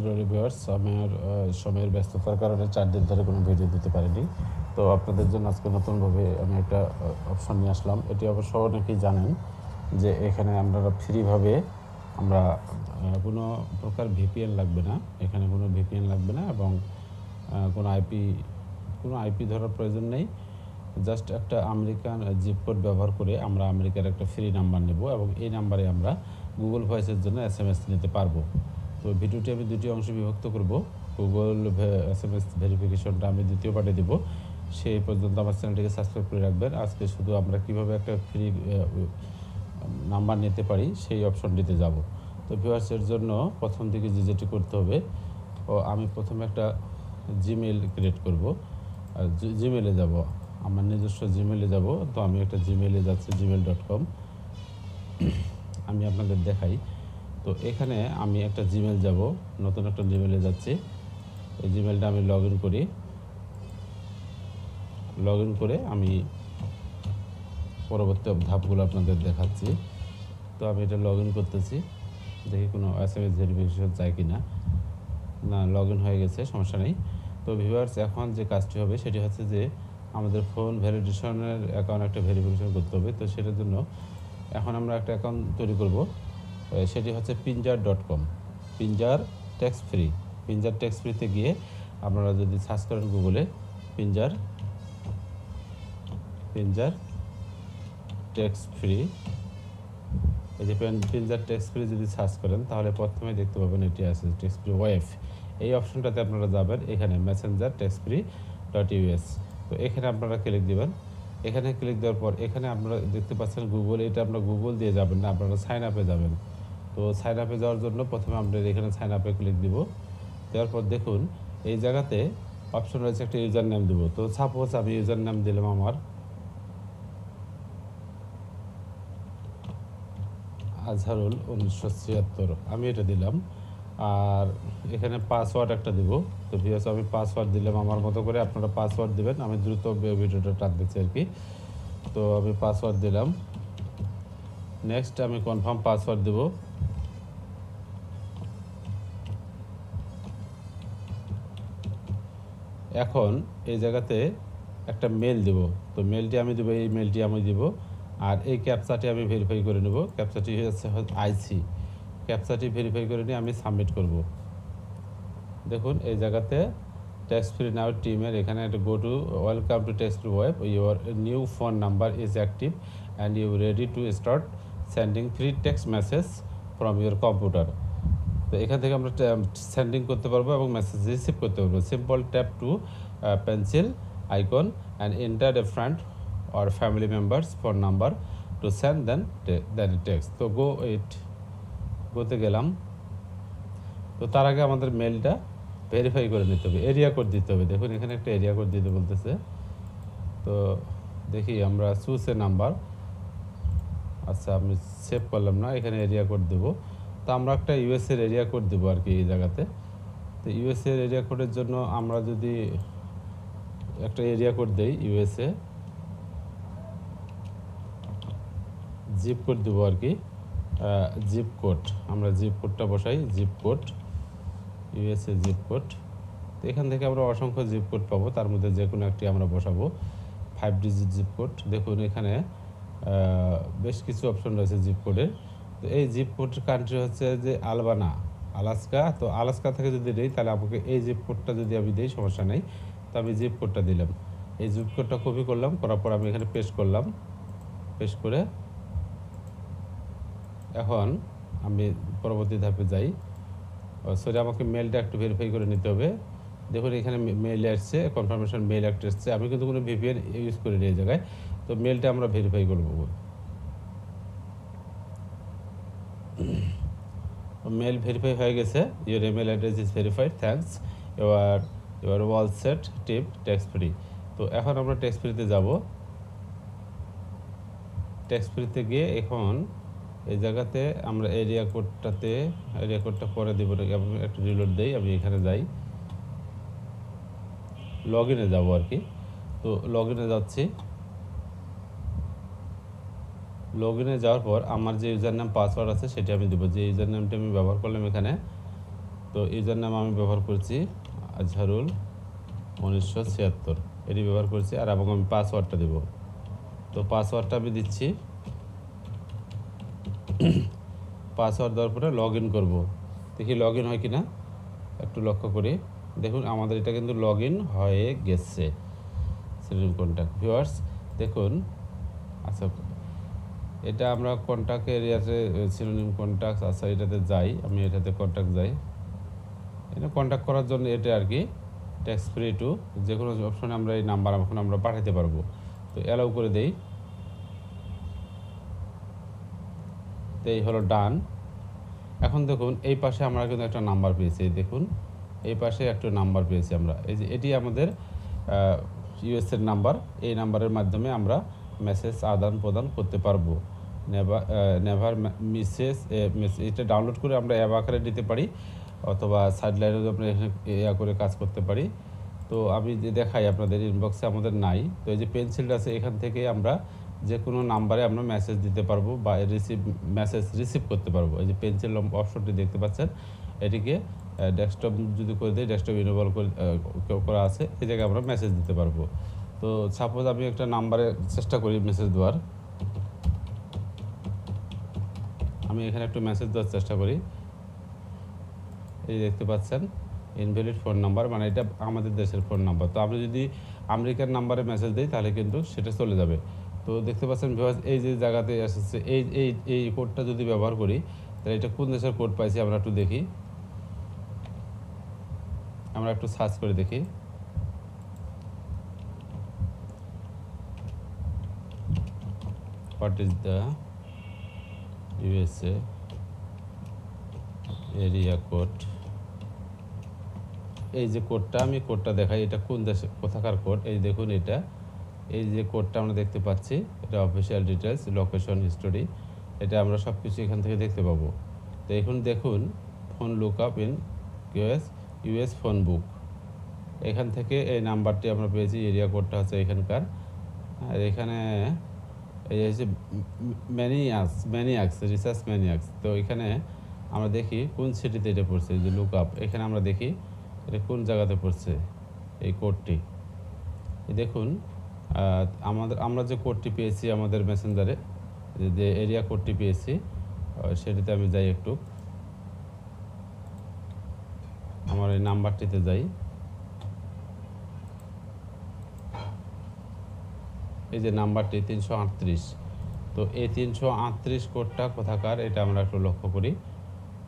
Sorry viewers, আমার সময়ের ব্যস্ততার কারণে 4 দিন ধরে কোনো ভিডিও দিতে পারিনি। তো আপনাদের জন্য আজকে নতুনভাবে আমি একটা অপশন নিয়ে আসলাম। এটি অবশ্য অনেকেই জানেন যে এখানে আপনারা ফ্রিভাবে আমরা কোনো প্রকার ভিপিএন লাগবে না, এখানে কোনো ভিপিএন লাগবে না এবং কোনো আইপি ধরার প্রয়োজন নেই। জাস্ট একটা আমেরিকান জিপ কোড ব্যবহার করে আমরা আমেরিকার একটা ফ্রি নাম্বার নেব এবং এই নাম্বারে আমরা গুগল ভয়েসের জন্য SMS নিতে পারবো। তো ভিডিওটি আমি দুটি অংশে বিভক্ত করব। গুগল SMS ভেরিফিকেশনটা আমি দ্বিতীয় পার্টে দেব। সেই পর্যন্ত আমার চ্যানেলটিকে সাবস্ক্রাইব করে রাখবেন। আজকে শুধু আমরা কিভাবে একটা ফ্রি নাম্বার নিতে পারি সেই অপশনটিতে যাব। তো ভিউয়ার্সের জন্য প্রথম দিকে যেটি করতে হবে, আমি প্রথমে একটা জিমেইল ক্রিয়েট করব। জিমেইলে যাব, আমার নিজস্ব জিমেইলে যাব। তো আমি একটা জিমেইলে যাচ্ছি, gmail.com। আমি আপনাদের দেখাই। তো এখানে আমি একটা জিমেইল যাব, নতুন একটা জিমেইলে যাচ্ছি। এই জিমেইলটা আমি লগ ইন করে আমি পরবর্তী ধাপগুলো আপনাদের দেখাচ্ছি। তো আমি এটা লগ ইন করতেছি, দেখি কোনো SMS ভেরিফিকেশন চাই কি না। লগ ইন হয়ে গেছে, সমস্যা নেই। তো ভিউয়ার্স, এখন যে কাজটি হবে সেটি হচ্ছে যে আমাদের ফোন ভ্যালিডেশনের অ্যাকাউন্ট একটা ভেরিফিকেশন করতে হবে। তো সেটার জন্য এখন আমরা একটা অ্যাকাউন্ট তৈরি করব, সেটি হচ্ছে pinjar.com, পিঞ্জার ট্যাক্স ফ্রি। পিঞ্জার ট্যাক্স ফ্রিতে গিয়ে আপনারা যদি সার্চ করেন গুগলে পিঞ্জার ট্যাক্স ফ্রি, এই যে পিঞ্জার ট্যাক্স ফ্রি যদি সার্চ করেন তাহলে প্রথমে দেখতে পাবেন এটি আছে ট্যাক্স ফ্রি ওয়েব। এই অপশনটাতে আপনারা যাবেন, এখানে মেসেঞ্জার ট্যাক্স ফ্রি .us। তো এখানে আপনারা ক্লিক দিবেন। এখানে ক্লিক দেওয়ার পর এখানে আপনারা দেখতে পাচ্ছেন গুগল, এটা আপনারা গুগল দিয়ে যাবেন না, আপনারা সাইন আপে যাবেন। তো সাইন আপে যাওয়ার জন্য প্রথমে আপনাদের এখানে সাইন আপে ক্লিক দিব। দেওয়ার পর দেখুন এই জায়গাতে অপশন রয়েছে একটা ইউজার নেম দেবো। তো সাপোজ আমি ইউজার নেম দিলাম আমার আজহারুল 1976, আমি এটা দিলাম। আর এখানে পাসওয়ার্ড একটা দিব। তো ভিউয়ার্স, আমি পাসওয়ার্ড দিলাম আমার মতো করে, আপনারা পাসওয়ার্ড দিবেন। আমি দ্রুত ভিডিওটা টানতেছি আর কি। তো আমি পাসওয়ার্ড দিলাম। নেক্সট আমি কনফার্ম পাসওয়ার্ড দেব। এখন এই জায়গাতে একটা মেল দেব। তো মেলটি আমি দেবো, এই মেলটি আমি দিব। আর এই ক্যাপচাটি আমি ভেরিফাই করে নেব। ক্যাপচাটি হচ্ছে আইসি। ক্যাপচাটি ভেরিফাই করে নিয়ে আমি সাবমিট করব। দেখুন এই জায়গাতে ট্যাক্স ফ্রি নাও টিমের এখানে একটা go to welcome to tax free web, your new phone number is active and you ready to start sending free text message from your computer. তো এখান থেকে আমরা সেন্ডিং করতে পারবো এবং মেসেজ রিসিভ করতে পারবো। Simple tap two pencil icon and enter a friend or family members phone number to send then text। তো গোতে গেলাম। তো তার আগে আমাদের মেলটা ভেরিফাই করে নিতে হবে, এরিয়া কোড দিতে হবে। দেখুন এখানে একটা এরিয়া কোড দিতে বলতেছে। তো দেখি আমরা চুজ এ নাম্বার, আচ্ছা আমি সেভ করলাম না, এখানে এরিয়া কোড দেবো। তো আমরা একটা ইউএসএর এরিয়া কোড দেবো আর কি এই জায়গাতে। তো ইউএসএর এরিয়া কোডের জন্য আমরা যদি একটা এরিয়া কোড দেই, ইউএসএ জিপ কোড দেবো আর কি, জিপ কোড, আমরা জিপ কোডটা বসাই, zip code USA zip code. তো এখান থেকে আমরা অসংখ্য জিপ কোড পাবো, তার মধ্যে যে কোনো একটি আমরা বসাবো 5 ডিজিট জিপ কোড। দেখুন এখানে বেশ কিছু অপশন রয়েছে জিপ কোডের। তো এই জিপ কোডের কান্ট্রি হচ্ছে যে আলাস্কা। তো আলাস্কা থেকে যদি দিই তাহলে আমাকে এই জিপ কোডটা যদি আমি দিই সমস্যা নেই। তো আমি জিপ কোডটা দিলাম, এই জিপ কোডটা কপি করলাম, করার পর আমি এখানে পেস্ট করলাম। পেস্ট করে এখন আমি পরবর্তী ধাপে যাই। সরি, আমাকে মেলটা একটু ভেরিফাই করে নিতে হবে। দেখুন এখানে মেল আসছে, কনফার্মেশন মেল একটা এসছে। আমি কিন্তু কোনো ভিপিএন ইউজ করি এই জায়গায়। তো মেলটা আমরা ভেরিফাই করব। মেল ভেরিফাই হয়ে গেছে, your email address is verified, thanks, your wall set tip tax free. তো এখন আমরা ট্যাক্স ফ্রিতে যাব। ট্যাক্স ফ্রিতে গিয়ে এখন এই জায়গাতে আমরা এরিয়া কোডটা পরে দেব, একটু রিলোড দেই। আমি এখানে যাই, লগ ইনে যাবো আর কি। তো লগ ইনে যাচ্ছি। লগ ইনে যাওয়ার পর আমার যে ইউজার নাম পাসওয়ার্ড আছে সেটা আমি দেবো। যে ইউজার নামটা আমি ব্যবহার করলাম এখানে তো ইউজার নাম আমি ব্যবহার করছি আজহারুল 1976 এটি ব্যবহার করছি, আর এবং আমি পাসওয়ার্ডটা দেব। তো পাসওয়ার্ডটা আমি দিচ্ছি। পাসওয়ার্ড দেওয়ার পরে লগ ইন করবো, দেখি লগ ইন হয় কি না একটু লক্ষ্য করি। দেখুন আমাদের এটা কিন্তু লগ ইন হয়ে গেছে সিনোনিম কন্ট্যাক্ট। ভিউয়ার্স দেখুন, আচ্ছা এটা আমরা কন্ট্যাক্ট এরিয়াতে সিনোনিম কন্ট্যাক্ট, আচ্ছা এটাতে যাই, আমি এটাতে কন্ট্যাক্ট যাই। এটা কন্ট্যাক্ট করার জন্য এটা আর কি ট্যাক্স ফ্রি টু, যে কোনো অপশনে আমরা এই নাম্বার এখন আমরা পাঠাতে পারবো। তো অ্যালাউ করে দেই, তো এই হলো ডান। এখন দেখুন এই পাশে আমরা কিন্তু একটা নাম্বার পেয়েছি, দেখুন এই পাশে একটা নাম্বার পেয়েছি আমরা, এই যে এটি আমাদের ইউএসের নাম্বার। এই নাম্বারের মাধ্যমে আমরা মেসেজ আদান প্রদান করতে পারবো। নেভার মেসেজ এটা ডাউনলোড করে আমরা অ্যাপ আকারে দিতে পারি, অথবা সাইডলাইনেও আমরা ইয়া করে কাজ করতে পারি। তো আমি যে দেখাই আপনাদের ইনবক্সে আমাদের নাই, তো এই যে পেন্সিলটা আছে, এখান থেকে আমরা যে কোনো নাম্বারে আমরা মেসেজ দিতে পারবো বা মেসেজ রিসিভ করতে পারবো। এই যে পেন্সিল অপশনটি দেখতে পাচ্ছেন, এটিকে ডেস্কটপ যদি করে দিই, ডেস্কটপ ইনেবল করা আছে, এই জায়গায় আমরা মেসেজ দিতে পারবো। তো সাপোজ আমি একটা নাম্বারে চেষ্টা করি মেসেজ দেওয়ার, আমি এখানে একটু মেসেজ দেওয়ার চেষ্টা করি। এই দেখতে পাচ্ছেন ইনভ্যালিড ফোন নাম্বার, মানে এটা আমাদের দেশের ফোন নাম্বার। তো আমি যদি আমেরিকার নাম্বারে মেসেজ দিই তাহলে কিন্তু সেটা চলে যাবে। তো দেখতে পাচ্ছেন এই যে জায়গাতে এসেছে, এই এই এই কোডটা যদি ব্যবহার করি তাহলে এটা কোন দেশের কোড পাইছি আমরা একটু দেখি, আমরা একটু সার্চ করে দেখি। What is the USA area code? এই যে কোডটা, আমি কোডটা দেখাই, এটা কোন দেশে কোথাকার কোড। এই দেখুন এটা, এই যে কোডটা আমরা দেখতে পাচ্ছি, এটা অফিসিয়াল ডিটেলস, লোকেশন হিস্টোরি, এটা আমরা সব কিছু এখান থেকে দেখতে পাবো। তো এখন দেখুন phone look up in US phone বুক, এখান থেকে এই নাম্বারটি আমরা পেয়েছি, এরিয়া কোডটা হচ্ছে এখানকার। আর এখানে এই হচ্ছে ম্যানিয়াক্স রিসার্চ ম্যানিয়াক্স। তো এখানে আমরা দেখি কোন সিটিতে এটা পড়ছে, যে লুক আপ, এখানে আমরা দেখি এটা কোন জায়গাতে পড়ছে এই কোডটি। দেখুন আমরা যে কোডটি পেয়েছি আমাদের মেসেঞ্জারে, যে এরিয়া কোডটি পেয়েছি, সেটিতে আমি যাই একটু, আমার এই নাম্বারটিতে যাই। এই যে নাম্বারটি 338, তো এই 338 কোডটা কোথাকার এটা আমরা একটু লক্ষ্য করি।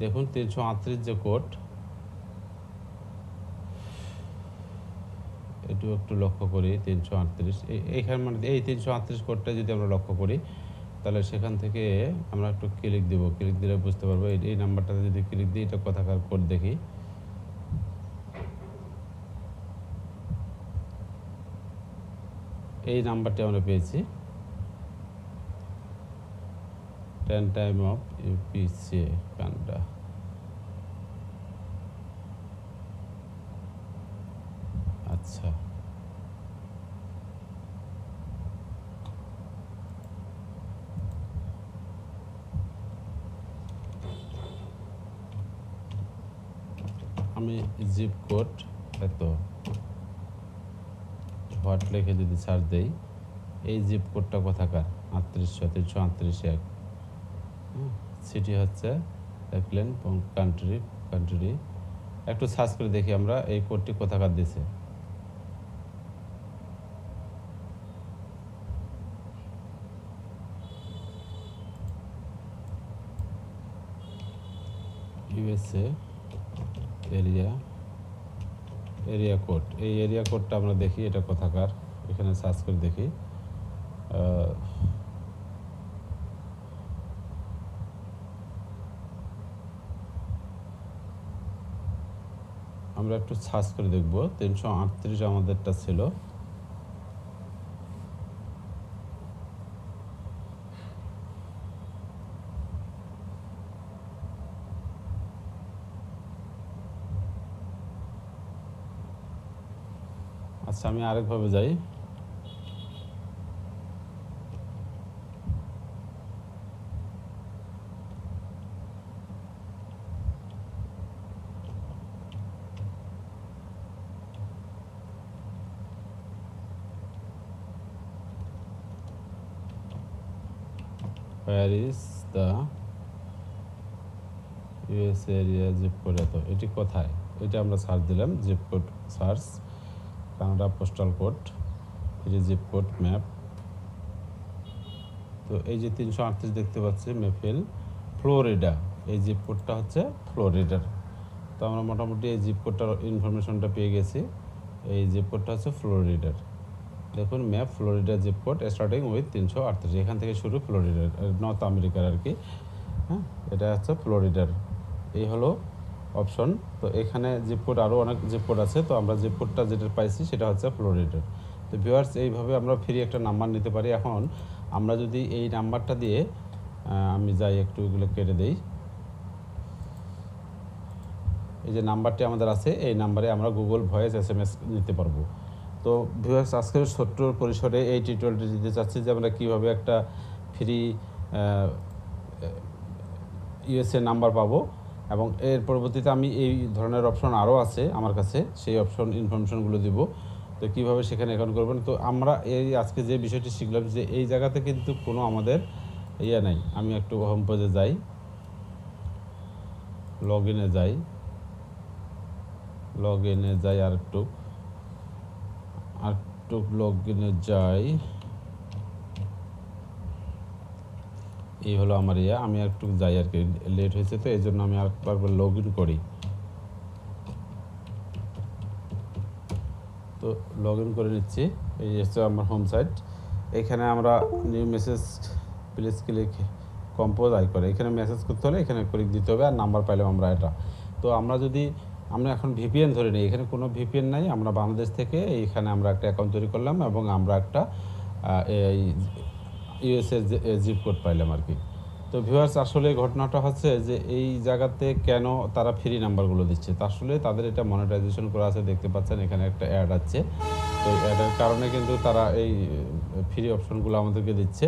দেখুন 338 যে কোড, এটু একটু লক্ষ্য করি 338, এইখানে মানে এই 338 কোডটা যদি আমরা লক্ষ্য করি তাহলে সেখান থেকে আমরা একটু ক্লিক দেব, ক্লিক দিলে বুঝতে পারবো এই নাম্বারটাতে যদি ক্লিক দিই এটা কোথাকার কোড দেখি। এই নাম্বারটি আমরা পেয়েছি 10 টাইম অফ ইউপিসি কানাডা। আচ্ছা আমি জিপ কোড এত হোয়াট লিখে যদি সার্চ দেই, এই জিপ কোডটা কোথাকার 338 সিটি হচ্ছে দেখলেন, কান্ট্রি একটু সার্চ করে দেখি আমরা এই কোডটি কোথাকার দিছে। ইউএসএ এরিয়া কোড, এই এরিয়া কোডটা আমরা দেখি এটা কোথাকার, এখানে সার্চ করে দেখি। আমরা একটু সার্চ করে দেখব, 338 আমাদেরটা ছিল। আচ্ছা আমি আরেকভাবে যাই, where is the US area zip code এত, এটি কোথায়, এটা আমরা সার্চ দিলাম zip code search Canada postal code, এটি জিপ কোড ম্যাপ। তো এই যে 338 দেখতে পাচ্ছি মেফিল ফ্লোরিডা, এই জিপ কোডটা হচ্ছে ফ্লোরিডার। তো আমরা মোটামুটি এই জিপ কোডটার ইনফরমেশনটা পেয়ে গেছি। এই জিপ কোডটা হচ্ছে ফ্লোরিডার, দেখুন map Florida zip code starting with 338, এখান থেকে শুরু ফ্লোরিডার, নর্থ আমেরিকার আর কি। হ্যাঁ, এটা হচ্ছে ফ্লোরিডার, এই হলো অপশন। তো এখানে জিপ কোড আরও অনেক জিপ কোড আছে, তো আমরা জিপ কোডটা যেটা পাইছি সেটা হচ্ছে ফ্লোরিডার। তো ভিউয়ার্স, এইভাবে আমরা ফ্রি একটা নাম্বার নিতে পারি। এখন আমরা যদি এই নাম্বারটা দিয়ে আমি যাই একটু এগুলো কেটে দেই, এই যে নাম্বারটি আমাদের আছে এই নাম্বারে আমরা গুগল ভয়েস SMS নিতে পারবো। তো ভিউয়ার্স, আজকের ছোট্ট পরিসরে এই টিউটোরিয়ালটি দিতে চাচ্ছি যে আমরা কীভাবে একটা ফ্রি ইউএসএ নাম্বার পাবো, এবং এর পরবর্তীতে আমি এই ধরনের অপশন আরও আছে আমার কাছে, সেই অপশন ইনফরমেশনগুলো দিব। তো কীভাবে সেখানে অ্যাকাউন্ট করবেন, তো আমরা এই আজকে যে বিষয়টি শিখলাম যে এই জায়গাতে কিন্তু কোনো আমাদের ইয়ে নাই। আমি একটু হোম পেজে যাই, লগ ইনে যাই আর একটু লগ ইনে যাই, এই হলো আমার ইয়ে। আমি একটু যাই আর কি, লেট হয়েছে তো এই জন্য আমি আরেকবার লগ ইন করি। তো লগ ইন করে নিচ্ছি, এই হচ্ছে আমার হোম সাইট। এখানে আমরা new message please click compose আইকনে, এখানে মেসেজ করতে হলে এখানে ক্লিক দিতে হবে, আর নাম্বার পাইলাম আমরা এটা। তো আমরা এখন ভিপিএন ধরে নিই, এখানে কোনো ভিপিএন নাই, আমরা বাংলাদেশ থেকে এইখানে আমরা একটা অ্যাকাউন্ট তৈরি করলাম এবং আমরা একটা এই ইউএসএ জিপ কোড পাইলাম আর কি। তো ভিউয়ার্স, আসলে ঘটনাটা হচ্ছে যে এই জায়গাতে কেন তারা ফ্রি নাম্বারগুলো দিচ্ছে, তা আসলে তাদের এটা মনিটাইজেশন করা আছে, দেখতে পাচ্ছেন এখানে একটা অ্যাড আছে। তো অ্যাডের কারণে কিন্তু তারা এই ফ্রি অপশনগুলো আমাদেরকে দিচ্ছে,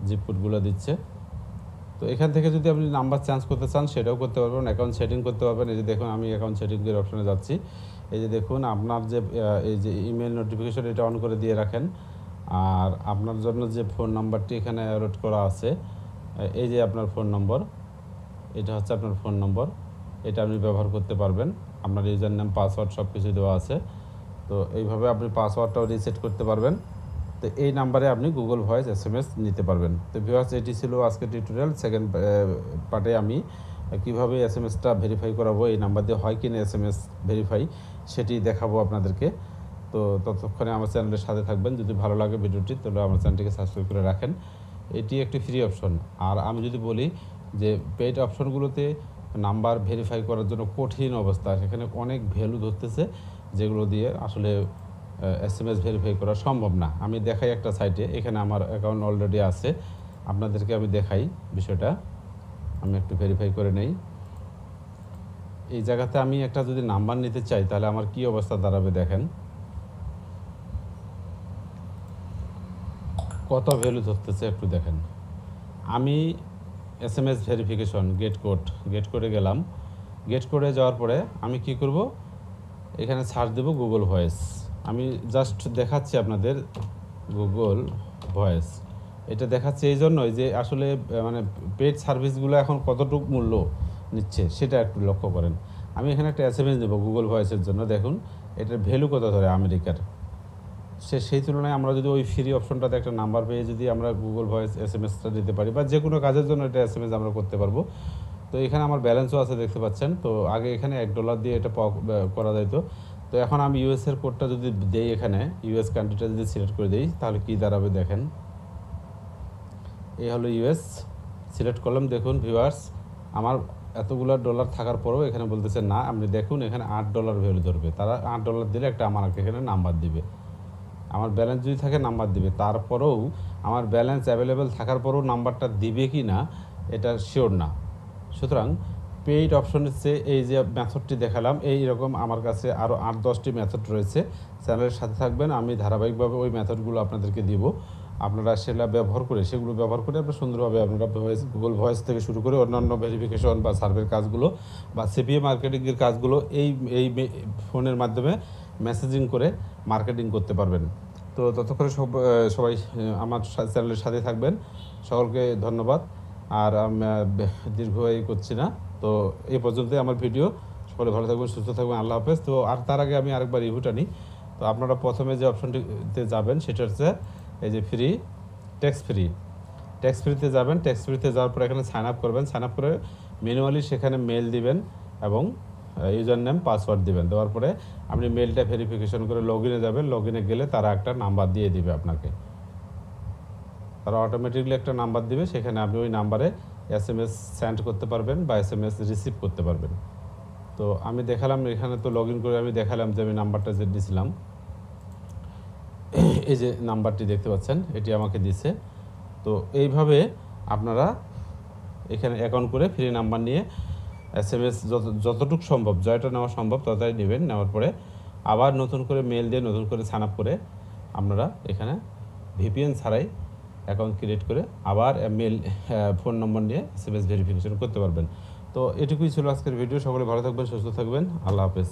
জিপ কোডগুলো দিচ্ছে। তো এখান থেকে যদি আপনি নাম্বার চেঞ্জ করতে চান সেটাও করতে পারবেন, অ্যাকাউন্ট সেটিং করতে পারবেন। এই যে দেখুন, আমি অ্যাকাউন্ট সেটিংয়ের অপশনে যাচ্ছি। এই যে দেখুন, আপনার যে এই যে ইমেল নোটিফিকেশন এটা অন করে দিয়ে রাখেন, আর আপনার জন্য যে ফোন নাম্বারটি এখানে অ্যাড করা আছে, এই যে আপনার ফোন নম্বর, এটা হচ্ছে আপনার ফোন নম্বর, এটা আপনি ব্যবহার করতে পারবেন। আপনার ইউজার নেম পাসওয়ার্ড সব কিছু দেওয়া আছে। তো এইভাবে আপনি পাসওয়ার্ডটাও রিসেট করতে পারবেন। তো এই নাম্বারে আপনি গুগল ভয়েস SMS নিতে পারবেন। তো ভিউয়ার্স, এটি ছিল আজকের টিউটোরিয়াল। সেকেন্ড পার্টে আমি কীভাবে SMSটা ভেরিফাই করাবো, এই নাম্বার দিয়ে হয় কিনা SMS ভেরিফাই, সেটি দেখাবো আপনাদেরকে। তো ততক্ষণে আমার চ্যানেলের সাথে থাকবেন। যদি ভালো লাগে ভিডিওটি তাহলে আমার চ্যানেলটিকে সাবস্ক্রাইব করে রাখেন। এটি একটি ফ্রি অপশন। আর আমি যদি বলি যে পেইড অপশনগুলোতে নাম্বার ভেরিফাই করার জন্য কঠিন অবস্থা, সেখানে অনেক ভ্যালু ধরতেছে যেগুলো দিয়ে আসলে SMS ভেরিফাই করা সম্ভব না। আমি দেখাই একটা সাইটে, এখানে আমার অ্যাকাউন্ট অলরেডি আছে, আপনাদেরকে আমি দেখাই বিষয়টা। আমি একটু ভেরিফাই করে নেই। এই জায়গাতে আমি একটা যদি নাম্বার নিতে চাই তাহলে আমার কি অবস্থা দাঁড়াবে দেখেন, কত ভ্যালু ধরতেছে একটু দেখেন। আমি SMS ভেরিফিকেশন গেট কোডে গেলাম। গেট কোডে যাওয়ার পরে আমি কি করব, এখানে সার্চ দেব গুগল ভয়েস। আমি জাস্ট দেখাচ্ছি আপনাদের গুগল ভয়েস, এটা দেখাচ্ছি এই জন্যই যে আসলে মানে পেড সার্ভিসগুলো এখন কতটুকু মূল্য নিচ্ছে সেটা একটু লক্ষ্য করেন। আমি এখানে একটা SMS দেবো গুগল ভয়েসের জন্য, দেখুন এটার ভ্যালু কত ধরে আমেরিকার। সেই তুলনায় আমরা যদি ওই ফ্রি অপশনটাতে একটা নাম্বার পেয়ে যদি আমরা গুগল ভয়েস SMSটা দিতে পারি, বা যে কোনো কাজের জন্য এটা SMS আমরা করতে পারবো। তো এখানে আমার ব্যালেন্সও আছে দেখতে পাচ্ছেন। তো আগে এখানে $1 দিয়ে এটা করা যেত। তো এখন আমি ইউএসের কোডটা যদি দেই, এখানে ইউএস কান্ট্রিটা যদি সিলেক্ট করে দিই তাহলে কি দাঁড়াবে দেখেন। এই হলো ইউএস, সিলেক্ট করলাম। দেখুন ভিউয়ার্স, আমার এতগুলো ডলার থাকার পরেও এখানে বলতেছে না। আপনি দেখুন এখানে $8 ভ্যালু ধরবে, তারা $8 দিলে একটা আমাকে এখানে নাম্বার দিবে। আমার ব্যালেন্স যদি থাকে নাম্বার দিবে, তারপরেও আমার ব্যালেন্স অ্যাভেলেবেল থাকার পরেও নাম্বারটা দিবে কি না এটা শিওর না। সুতরাং পেইড অপশনের চেয়ে এই যে মেথডটি দেখালাম, এইরকম আমার কাছে আরও 8-10টি মেথড রয়েছে। চ্যানেলের সাথে থাকবেন, আমি ধারাবাহিকভাবে ওই মেথডগুলো আপনাদেরকে দিব। আপনারা সেগুলো ব্যবহার করে আপনারা সুন্দরভাবে আপনারা গুগল ভয়েস থেকে শুরু করে অন্যান্য ভেরিফিকেশন বা সার্ভের কাজগুলো বা CPA মার্কেটিংয়ের কাজগুলো এই ফোনের মাধ্যমে মেসেজিং করে মার্কেটিং করতে পারবেন। তো তো ততক্ষণে সবাই আমার চ্যানেলের সাথে থাকবেন। সকলকে ধন্যবাদ। আর আমি দীর্ঘ করছি না। তো এই পর্যন্তই আমার ভিডিও। সকলে ভালো থাকবেন, সুস্থ থাকবেন। আল্লাহ হাফেজ। তো আর তার আগে আমি আরেকবার রিভিউটা নিই। তো আপনারা প্রথমে যে অপশনটিতে যাবেন সেটা হচ্ছে এই যে ফ্রি, ট্যাক্স ফ্রিতে যাবেন। ট্যাক্স ফ্রিতে যাওয়ার পর এখানে সাইন আপ করবেন। সাইন আপ করে ম্যানুয়ালি সেখানে মেল দিবেন এবং ইউজার নেম পাসওয়ার্ড দিবেন। দেওয়ার পরে আপনি মেলটা ভেরিফিকেশন করে লগ ইনে যাবেন। লগ ইনে গেলে তারা একটা নাম্বার দিয়ে দিবে আপনাকে। তারা অটোমেটিকলি একটা নাম্বার দিবে, সেখানে আপনি ওই নাম্বারে SMS সেন্ড করতে পারবেন বা SMS রিসিভ করতে পারবেন। তো আমি দেখালাম এখানে, তো লগ ইন করে আমি দেখালাম যে আমি নাম্বারটা যে দিয়েছিলাম, এই যে নাম্বারটি দেখতে পাচ্ছেন, এটি আমাকে দিছে। তো এইভাবে আপনারা এখানে অ্যাকাউন্ট করে ফ্রি নাম্বার নিয়ে SMS যতটুকু সম্ভব, জয়টা নেওয়া সম্ভব ততটাই নেবেন। নেওয়ার পরে আবার নতুন করে মেল দিয়ে নতুন করে সাইন আপ করে আপনারা এখানে VPN ছাড়াই অ্যাকাউন্ট ক্রিয়েট করে আবার মেল ফোন নম্বর নিয়ে SMS ভেরিফিকেশন করতে পারবেন। তো এটুকুই ছিল আজকের ভিডিও। সকলে ভালো থাকবেন, সুস্থ থাকবেন। আল্লাহ হাফেজ।